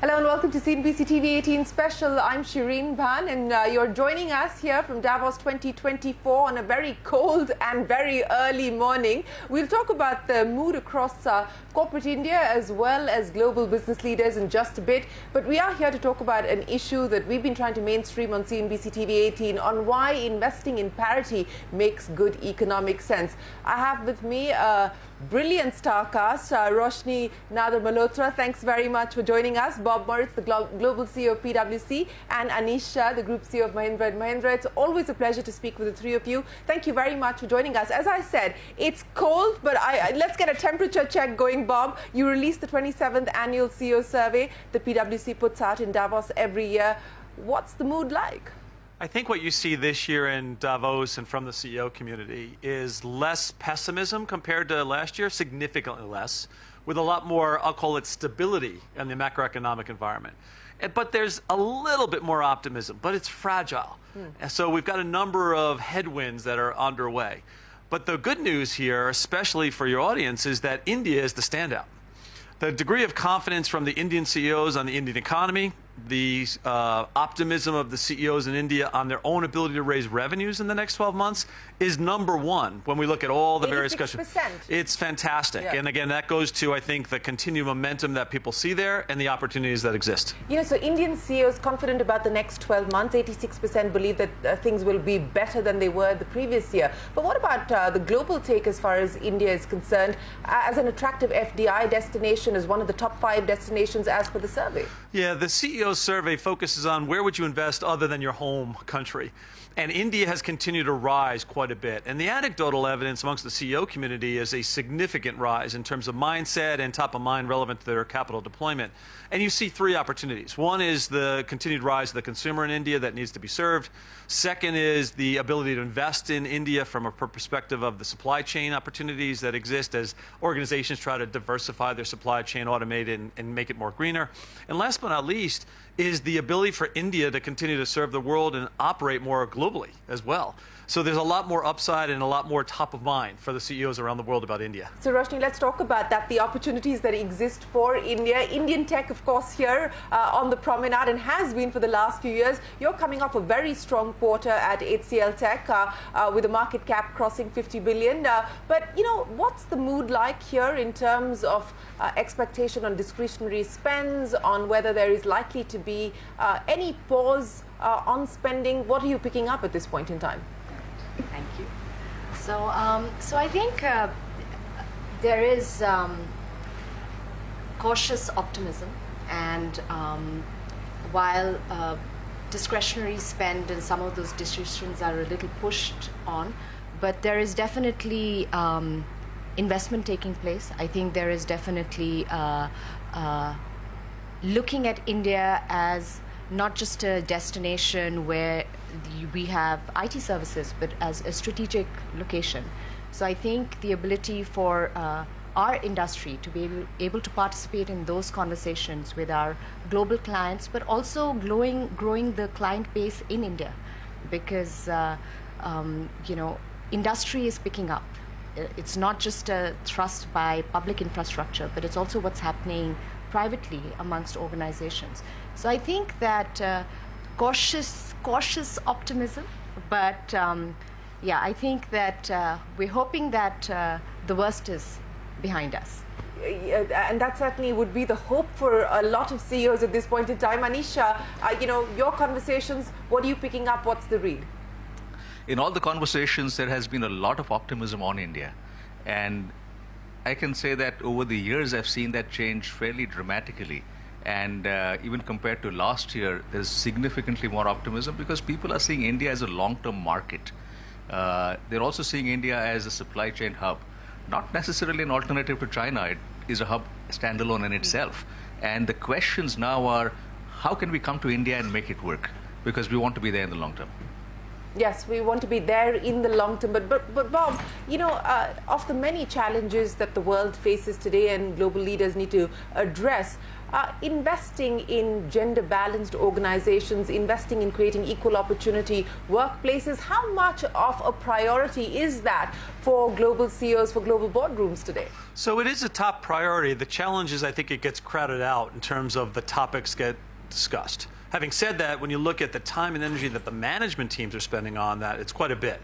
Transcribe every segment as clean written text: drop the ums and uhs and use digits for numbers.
Hello and welcome to CNBC-TV18 special. I'm Shereen, Bhan, and you're joining us here from Davos 2024 on a very cold and very early morning. We'll talk about the mood across corporate India as well as global business leaders in just a bit. But we are here to talk about an issue that we've been trying to mainstream on CNBC-TV18 on why investing in parity makes good economic sense. I have with me a brilliant star cast, Roshni Nadar, Malhotra. Thanks very much for joining us. Bob Moritz, the Global CEO of PwC, and Anish, Shah, the Group CEO of Mahindra and Mahindra. It's always a pleasure to speak with the three of you. Thank you very much for joining us. As I said, it's cold, but let's get a temperature check going, Bob. You released the 27th annual CEO survey that PwC puts out in Davos every year. What's the mood like? I think what you see this year in Davos and from the CEO community is less pessimism compared to last year, significantly less, with a lot more, I'll call it stability in the macroeconomic environment. But there's a little bit more optimism, but it's fragile. And so we've got a number of headwinds that are underway. But the good news here, especially for your audience, is that India is the standout. The degree of confidence from the Indian CEOs on the Indian economy, the optimism of the CEOs in India on their own ability to raise revenues in the next 12 months is #1 when we look at all the various discussions. It's fantastic. Yeah. And again, that goes to, I think, the continued momentum that people see there and the opportunities that exist. You know, so Indian CEOs confident about the next 12 months, 86% believe that things will be better than they were the previous year. But what about the global take as far as India is concerned, as an attractive FDI destination, as one of the top 5 destinations as per the survey? Yeah, the CEO survey focuses on where would you invest other than your home country. And India has continued to rise quite a bit. And the anecdotal evidence amongst the CEO community is a significant rise in terms of mindset and top of mind relevant to their capital deployment. And you see 3 opportunities. One is the continued rise of the consumer in India that needs to be served. Second is the ability to invest in India from a perspective of the supply chain opportunities that exist as organizations try to diversify their supply chain, automate it, and make it more greener. And last but not least is the ability for India to continue to serve the world and operate more globally as well. So there's a lot more upside and a lot more top of mind for the CEOs around the world about India. So Roshni, let's talk about that, the opportunities that exist for India. Indian tech, of course, here on the promenade and has been for the last few years. You're coming off a very strong quarter at HCL Tech with a market cap crossing 50 billion. But, you know, what's the mood like here in terms of expectation on discretionary spends, on whether there is likely to be any pause on spending? What are you picking up at this point in time? Thank you. So I think there is cautious optimism, and while discretionary spend and some of those decisions are a little pushed on, but there is definitely investment taking place. I think there is definitely looking at India as not just a destination where we have IT services, but as a strategic location. So I think the ability for our industry to be able to participate in those conversations with our global clients, but also growing the client base in India, because you know, industry is picking up. It's not just a thrust by public infrastructure, but it's also what's happening privately amongst organizations. So I think that cautious optimism, but yeah, I think that we're hoping that the worst is behind us. And that certainly would be the hope for a lot of CEOs at this point in time. Anish, you know, your conversations, what are you picking up? What's the read? In all the conversations, there has been a lot of optimism on India. And I can say that over the years, I've seen that change fairly dramatically. And even compared to last year, there's significantly more optimism because people are seeing India as a long-term market. They're also seeing India as a supply chain hub, not necessarily an alternative to China. It is a hub standalone in itself. And the questions now are, how can we come to India and make it work? Because we want to be there in the long term. Yes, we want to be there in the long term. But Bob, you know, of the many challenges that the world faces today and global leaders need to address, investing in gender-balanced organizations, investing in creating equal opportunity workplaces, how much of a priority is that for global CEOs, for global boardrooms today? So it is a top priority. The challenge is I think it gets crowded out in terms of the topics get discussed. Having said that, when you look at the time and energy that the management teams are spending on that, it's quite a bit.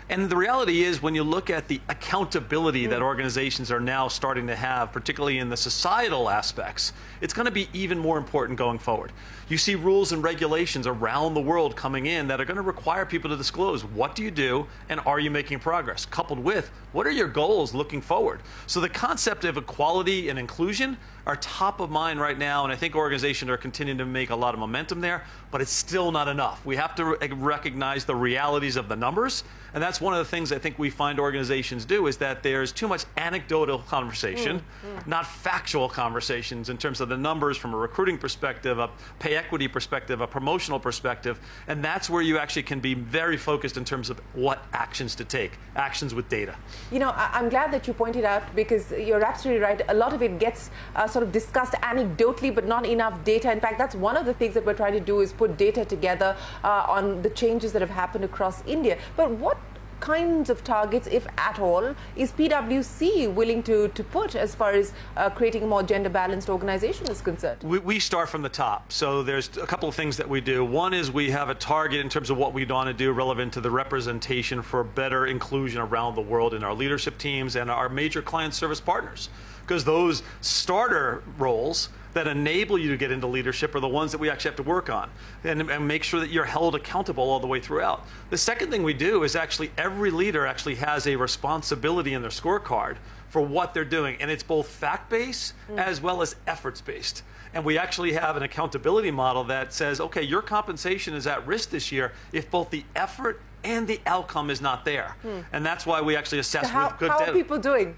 And the reality is, when you look at the accountability that organizations are now starting to have, particularly in the societal aspects, it's going to be even more important going forward. You see rules and regulations around the world coming in that are going to require people to disclose what do you do and are you making progress, coupled with what are your goals looking forward. So the concept of equality and inclusion are top of mind right now, and I think organizations are continuing to make a lot of momentum there, but it's still not enough. We have to recognize the realities of the numbers, and that's one of the things I think we find organizations do, is that there's too much anecdotal conversation, not factual conversations in terms of the numbers from a recruiting perspective, a pay equity perspective, a promotional perspective, and that's where you actually can be very focused in terms of what actions to take, actions with data. You know, I'm glad that you pointed out, because you're absolutely right. A lot of it gets sort of discussed anecdotally, but not enough data. In fact, that's one of the things that we're trying to do, is put data together on the changes that have happened across India. But what kinds of targets, if at all, is PwC willing to put as far as creating a more gender-balanced organization is concerned? We start from the top. So there's a couple of things that we do. One is we have a target in terms of what we want to do relevant to the representation for better inclusion around the world in our leadership teams and our major client service partners. Because those starter roles that enable you to get into leadership are the ones that we actually have to work on and make sure that you're held accountable all the way throughout. The second thing we do is actually every leader actually has a responsibility in their scorecard for what they're doing, and it's both fact-based as well as efforts-based. And we actually have an accountability model that says, okay, your compensation is at risk this year if both the effort and the outcome is not there. And that's why we actually assess with good data. How are people doing?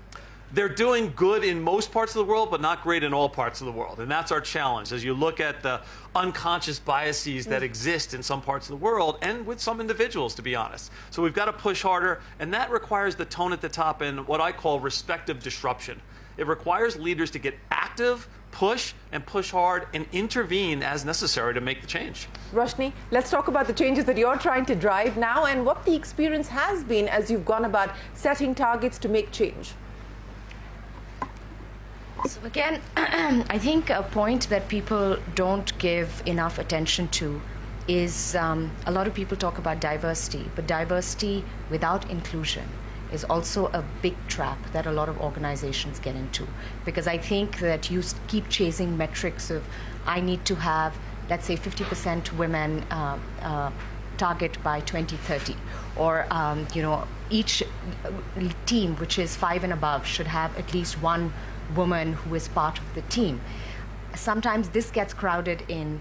They're doing good in most parts of the world, but not great in all parts of the world. And that's our challenge, as you look at the unconscious biases that exist in some parts of the world, and with some individuals, to be honest. So we've got to push harder, and that requires the tone at the top and what I call respective disruption. It requires leaders to get active, push, and push hard, and intervene as necessary to make the change. Roshni, let's talk about the changes that you're trying to drive now and what the experience has been as you've gone about setting targets to make change. So again, I think a point that people don't give enough attention to is a lot of people talk about diversity, but diversity without inclusion is also a big trap that a lot of organizations get into. Because I think that you keep chasing metrics of, I need to have, let's say, 50% women target by 2030, or you know, each team which is 5 and above should have at least one woman who is part of the team. Sometimes this gets crowded in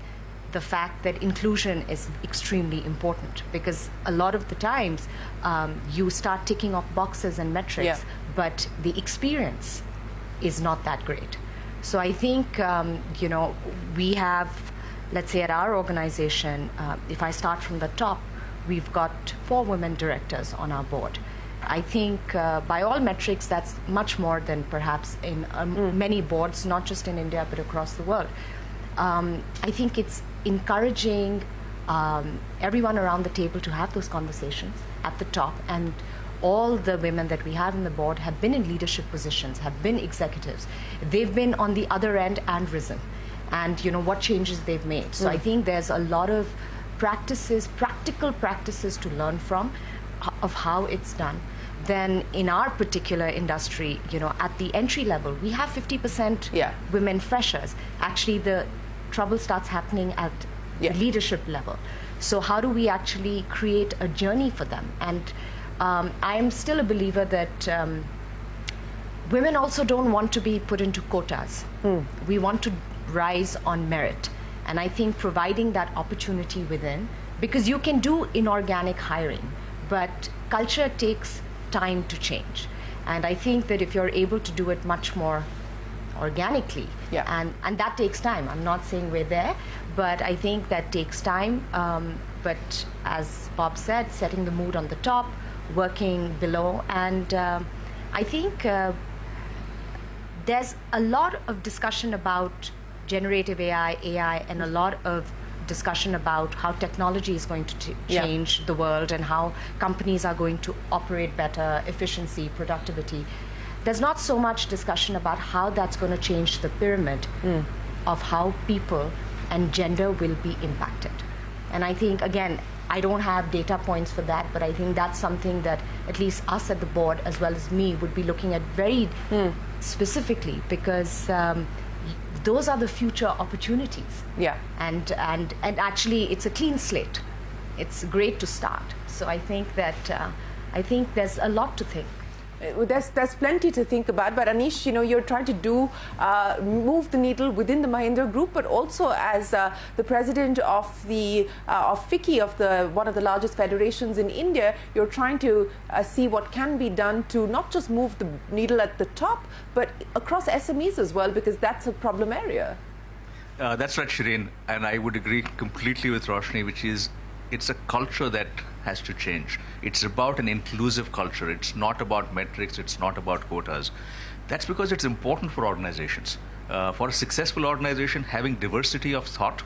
the fact that inclusion is extremely important, because a lot of the times you start ticking off boxes and metrics, but the experience is not that great. So I think you know, we have, let's say at our organization, if I start from the top, we've got 4 women directors on our board. I think by all metrics, that's much more than perhaps in many boards, not just in India, but across the world. I think it's encouraging everyone around the table to have those conversations at the top. And all the women that we have in the board have been in leadership positions, have been executives. They've been on the other end and risen. And you know what changes they've made. So I think there's a lot of practices, practical practices to learn from of how it's done. Then in our particular industry, you know, at the entry level, we have 50% women freshers. Actually, the trouble starts happening at the leadership level. So how do we actually create a journey for them? And I'm still a believer that women also don't want to be put into quotas. We want to rise on merit. And I think providing that opportunity within, because you can do inorganic hiring, but culture takes time to change. And I think that if you're able to do it much more organically. Yeah. And that takes time. I'm not saying we're there, but I think that takes time. But as Bob said, setting the mood on the top, working below, and I think there's a lot of discussion about generative AI, and a lot of discussion about how technology is going to change the world and how companies are going to operate better, efficiency, productivity. There's not so much discussion about how that's going to change the pyramid of how people and gender will be impacted. And I think, again, I don't have data points for that, but I think that's something that at least us at the board, as well as me, would be looking at very specifically, because those are the future opportunities. Yeah. And actually, it's a clean slate. It's great to start. So I think that there's a lot to think. There's plenty to think about, but Anish, you're trying to move the needle within the Mahindra Group, but also as the president of FICCI, of one of the largest federations in India, you're trying to see what can be done to not just move the needle at the top, but across SMEs as well, because that's a problem area. That's right, Shereen, and I would agree completely with Roshni, which is it's a culture that has to change. It's about an inclusive culture. It's not about metrics. It's not about quotas. That's because it's important for organizations. For a successful organization, having diversity of thought,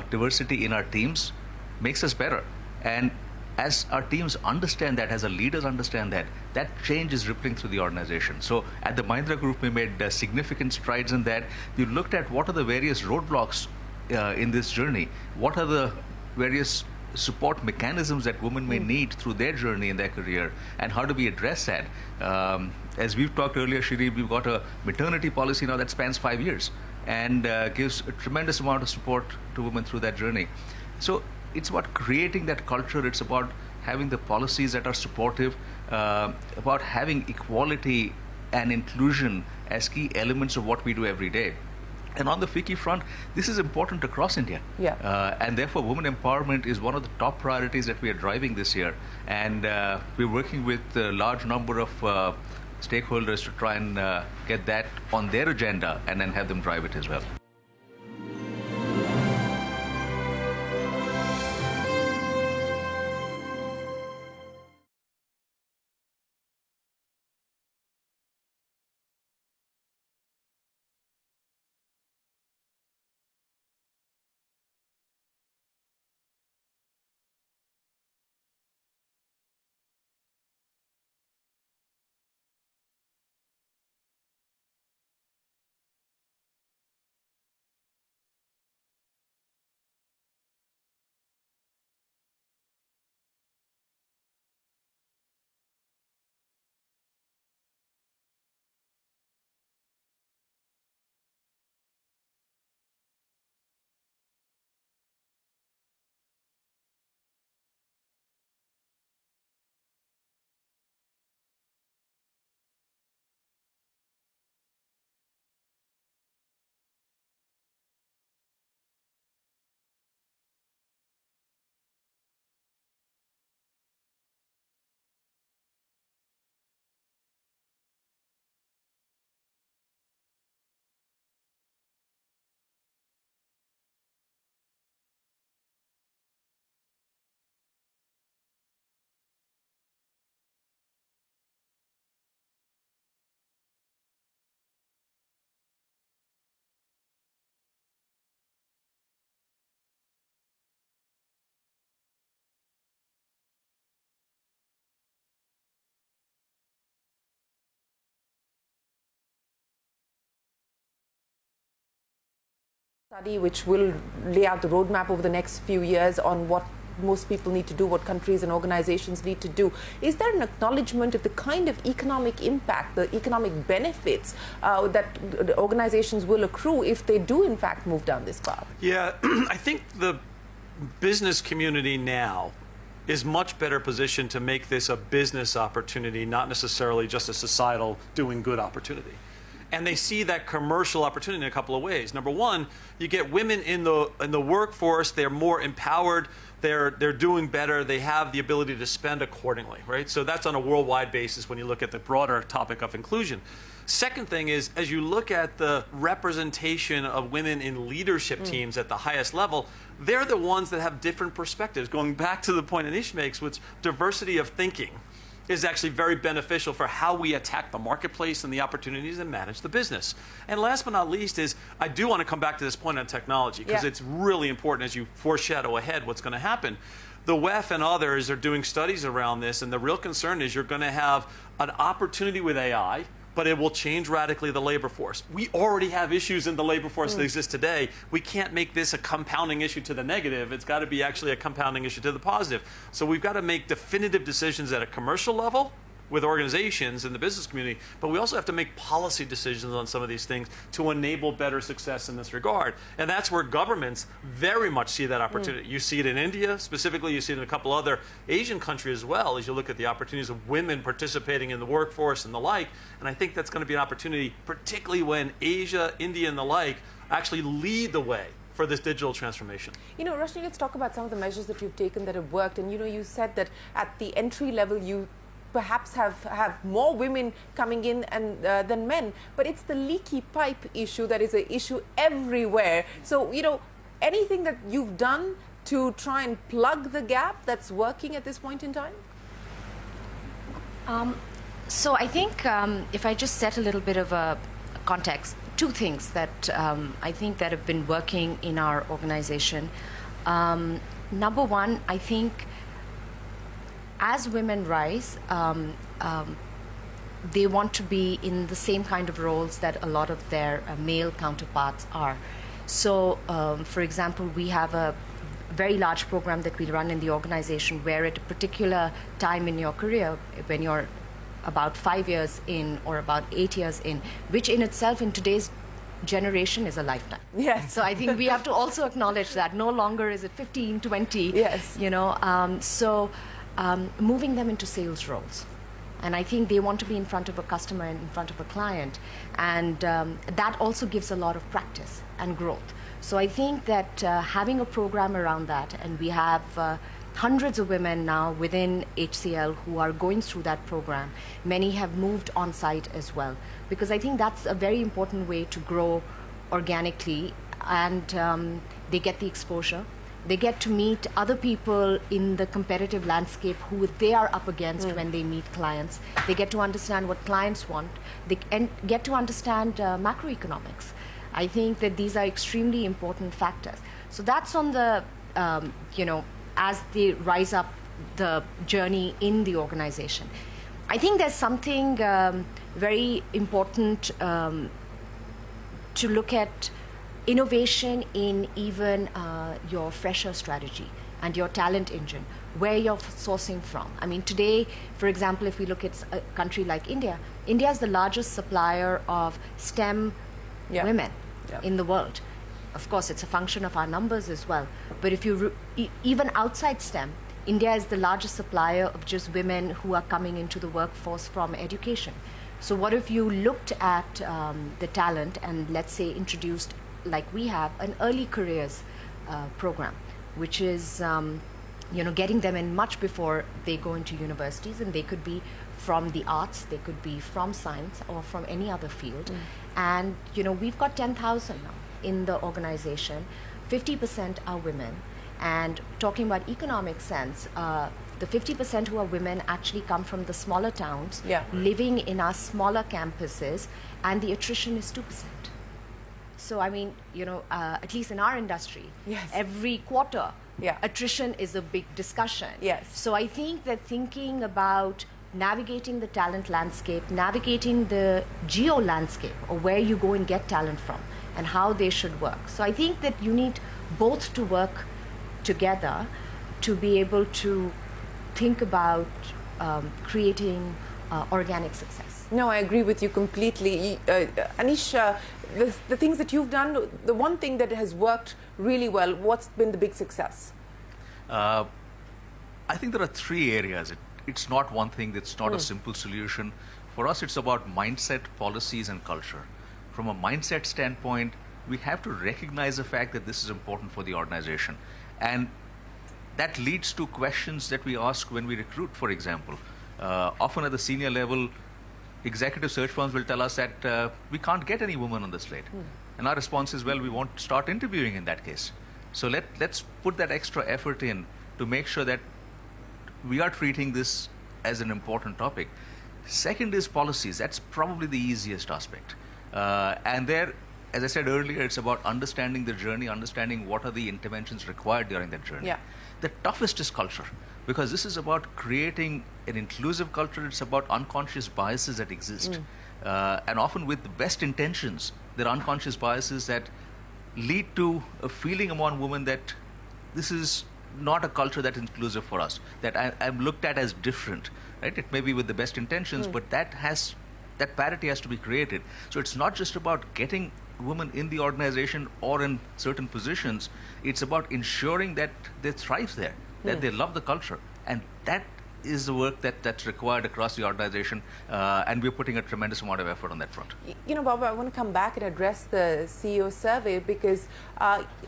diversity in our teams makes us better. And as our teams understand that, as our leaders understand that, that change is rippling through the organization. So at the Mahindra Group, we made significant strides in that. We looked at what are the various roadblocks in this journey. What are the various support mechanisms that women may need through their journey in their career, and how do we address that? As we've talked earlier, Shereen, we've got a maternity policy now that spans 5 years and gives a tremendous amount of support to women through that journey. So it's about creating that culture. It's about having the policies that are supportive, about having equality and inclusion as key elements of what we do every day. And on the FICCI front, this is important across India. Yeah. And therefore, women empowerment is one of the top priorities that we are driving this year. And we're working with a large number of stakeholders to try and get that on their agenda and then have them drive it as well. Study which will lay out the roadmap over the next few years on what most people need to do, what countries and organizations need to do. Is there an acknowledgement of the kind of economic impact, the economic benefits that the organizations will accrue if they do in fact move down this path? Yeah, I think the business community now is much better positioned to make this a business opportunity, not necessarily just a societal doing good opportunity. And they see that commercial opportunity in a couple of ways. Number one, you get women in the workforce. They're more empowered. They're doing better. They have the ability to spend accordingly, right? So that's on a worldwide basis when you look at the broader topic of inclusion. Second thing is, as you look at the representation of women in leadership teams at the highest level, they're the ones that have different perspectives. Going back to the point Anish makes, which diversity of thinking is actually very beneficial for how we attack the marketplace and the opportunities and manage the business. And last but not least is, I do want to come back to this point on technology, because it's really important as you foreshadow ahead what's going to happen. The WEF and others are doing studies around this, and the real concern is you're going to have an opportunity with AI, but it will change radically the labor force. We already have issues in the labor force that exist today. We can't make this a compounding issue to the negative. It's got to be actually a compounding issue to the positive. So we've got to make definitive decisions at a commercial level with organizations in the business community, but we also have to make policy decisions on some of these things to enable better success in this regard. And that's where governments very much see that opportunity. You see it in India, specifically you see it in a couple other Asian countries as well, as you look at the opportunities of women participating in the workforce and the like. And I think that's going to be an opportunity, particularly when Asia, India, and the like actually lead the way for this digital transformation. You know, Roshni, let's talk about some of the measures that you've taken that have worked. And you know, you said that at the entry level, you perhaps have more women coming in and than men, but it's the leaky pipe issue that is an issue everywhere. So, you know, anything that you've done to try and plug the gap that's working at this point in time? So I think if I just set a little bit of a context, two things that I think that have been working in our organization. Number one, I think as women rise, they want to be in the same kind of roles that a lot of their male counterparts are. So, for example, we have a very large program that we run in the organization where at a particular time in your career, when you're about 5 years in or about 8 years in, which in itself in today's generation is a lifetime. Yes. So I think we have to also acknowledge that no longer is it 15, 20, yes. You know, moving them into sales roles. And I think they want to be in front of a customer and in front of a client. And that also gives a lot of practice and growth. So I think that having a program around that, and we have hundreds of women now within HCL who are going through that program. Many have moved on site as well, because I think that's a very important way to grow organically, and they get the exposure. They get to meet other people in the competitive landscape who they are up against when they meet clients. They get to understand what clients want. They get to understand macroeconomics. I think that these are extremely important factors. So that's on the, you know, as they rise up the journey in the organization. I think there's something very important to look at innovation in even your fresher strategy and your talent engine, where you're sourcing from. I mean, today, for example, if we look at a country like India, India is the largest supplier of STEM women in the world. Of course, it's a function of our numbers as well. But if you, even outside STEM, India is the largest supplier of just women who are coming into the workforce from education. So what if you looked at the talent and, let's say, introduced, like we have, an early careers program, which is you know, getting them in much before they go into universities, and they could be from the arts, they could be from science or from any other field. And you know, we've got 10,000 now in the organization. 50% are women, and talking about economic sense, the 50% who are women actually come from the smaller towns, living in our smaller campuses, and the attrition is 2%. So, I mean, you know, at least in our industry, every quarter, attrition is a big discussion. So I think that thinking about navigating the talent landscape, navigating the geo landscape, or where you go and get talent from, and how they should work. So I think that you need both to work together to be able to think about creating organic success. No, I agree with you completely. Anish, the things that you've done, the one thing that has worked really well, what's been the big success? I think there are three areas. It's not one thing, it's not a simple solution. For us, it's about mindset, policies, and culture. From a mindset standpoint, we have to recognize the fact that this is important for the organization. And that leads to questions that we ask when we recruit, for example. Often at the senior level, executive search firms will tell us that we can't get any woman on the slate. And our response is, well, we won't start interviewing in that case. So let's put that extra effort in to make sure that we are treating this as an important topic. Second is policies. That's probably the easiest aspect. And there, as I said earlier, it's about understanding the journey, understanding what are the interventions required during that journey. Yeah. The toughest is culture, because this is about creating an inclusive culture. It's about unconscious biases that exist. And often with the best intentions, there are unconscious biases that lead to a feeling among women that this is not a culture that is inclusive for us, that I'm looked at as different, right? It may be with the best intentions, but that parity has to be created. So it's not just about getting women in the organization or in certain positions. It's about ensuring that they thrive there, that they love the culture. And that is the work that's required across the organization, and we're putting a tremendous amount of effort on that front. You know, Baba, I want to come back and address the CEO survey, because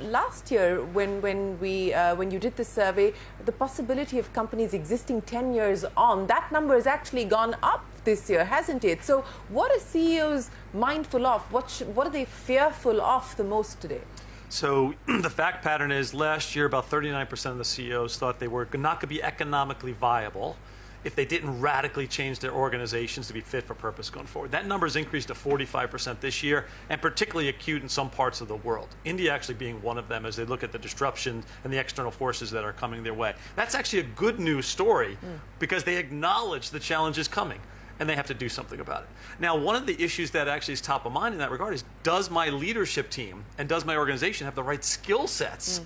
last year when you did the survey, the possibility of companies existing 10 years on, that number has actually gone up this year, hasn't it? So what are CEOs mindful of? What are they fearful of the most today? So the fact pattern is last year about 39% of the CEOs thought they were not going to be economically viable if they didn't radically change their organizations to be fit for purpose going forward. That number has increased to 45% this year, and particularly acute in some parts of the world. India actually being one of them, as they look at the disruption and the external forces that are coming their way. That's actually a good news story because they acknowledge the challenge is coming, and they have to do something about it. Now, one of the issues that actually is top of mind in that regard is, does my leadership team and does my organization have the right skill sets?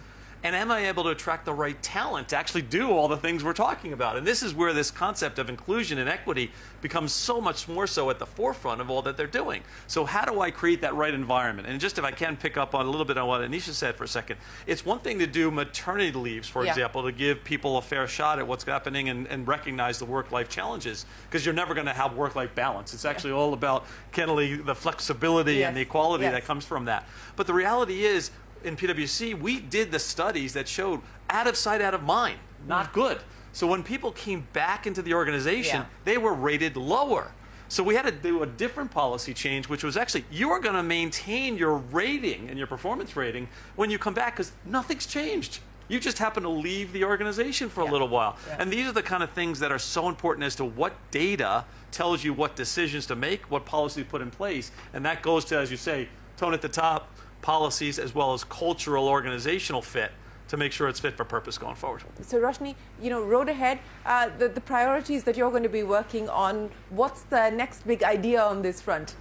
And am I able to attract the right talent to actually do all the things we're talking about? And this is where this concept of inclusion and equity becomes so much more so at the forefront of all that they're doing. So how do I create that right environment? And just if I can pick up on a little bit on what Anish said for a second, it's one thing to do maternity leaves, for example, to give people a fair shot at what's happening and recognize the work-life challenges, because you're never going to have work-life balance. It's actually all about the flexibility and the equality that comes from that. But the reality is, in PwC, we did the studies that showed out of sight, out of mind, not good. So when people came back into the organization, they were rated lower. So we had to do a different policy change, which was actually, you are going to maintain your rating and your performance rating when you come back, because nothing's changed. You just happen to leave the organization for a little while. And these are the kind of things that are so important as to what data tells you what decisions to make, what policy to put in place. And that goes to, as you say, tone at the top, policies as well as cultural organizational fit to make sure it's fit for purpose going forward. So Roshni, you know, road ahead, the priorities that you're going to be working on, what's the next big idea on this front?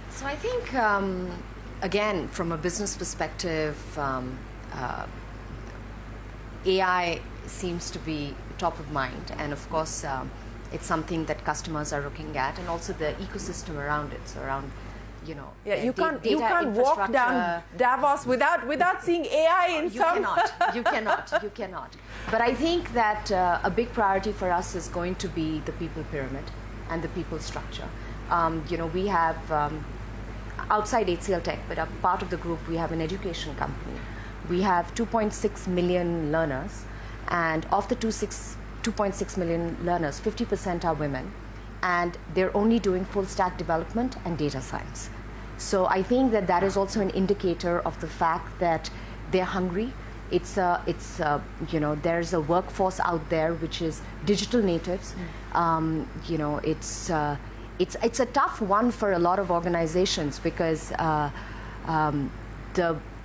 So I think, again, from a business perspective, AI seems to be top of mind, and of course it's something that customers are looking at, and also the ecosystem around it, so around, you know, you can't walk down Davos without seeing AI in some. You cannot. But I think that a big priority for us is going to be the people pyramid and the people structure. You know, we have outside HCL Tech, but a part of the group, we have an education company. We have 2.6 million learners, and of the 2.6 million learners, 50% are women, and they're only doing full stack development and data science. So I think that that is also an indicator of the fact that they're hungry. It's you know, there's a workforce out there which is digital natives. You know, it's a tough one for a lot of organizations, because the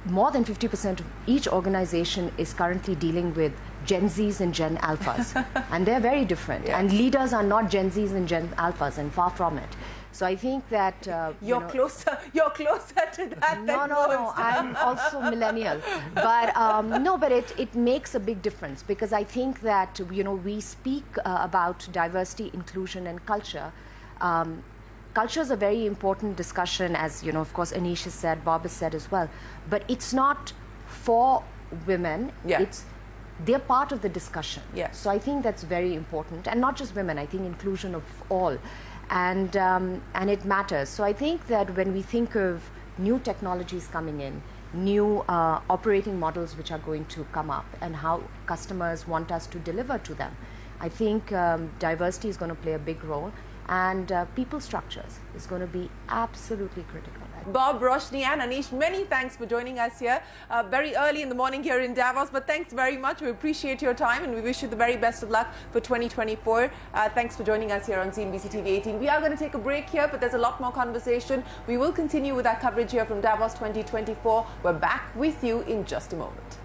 more than 50% of each organization is currently dealing with Gen Zs and Gen Alphas, and they're very different. And leaders are not Gen Zs and Gen Alphas, and far from it. So I think that you're closer to that. No, I'm also millennial, but no, but it makes a big difference, because I think that, you know, we speak about diversity, inclusion, and culture. Culture is a very important discussion, as you know, of course, Anish has said, Bob has said as well. But it's not for women. They're part of the discussion. So I think that's very important, and not just women. I think inclusion of all, and it matters. So I think that when we think of new technologies coming in, new operating models which are going to come up, and how customers want us to deliver to them, I think diversity is going to play a big role. and people structures is going to be absolutely critical. Bob, Roshni and Anish, many thanks for joining us here very early in the morning here in Davos, but thanks very much. We appreciate your time and we wish you the very best of luck for 2024. Thanks for joining us here on CNBC-TV18. We are going to take a break here, but there's a lot more conversation. We will continue with our coverage here from Davos 2024. We're back with you in just a moment.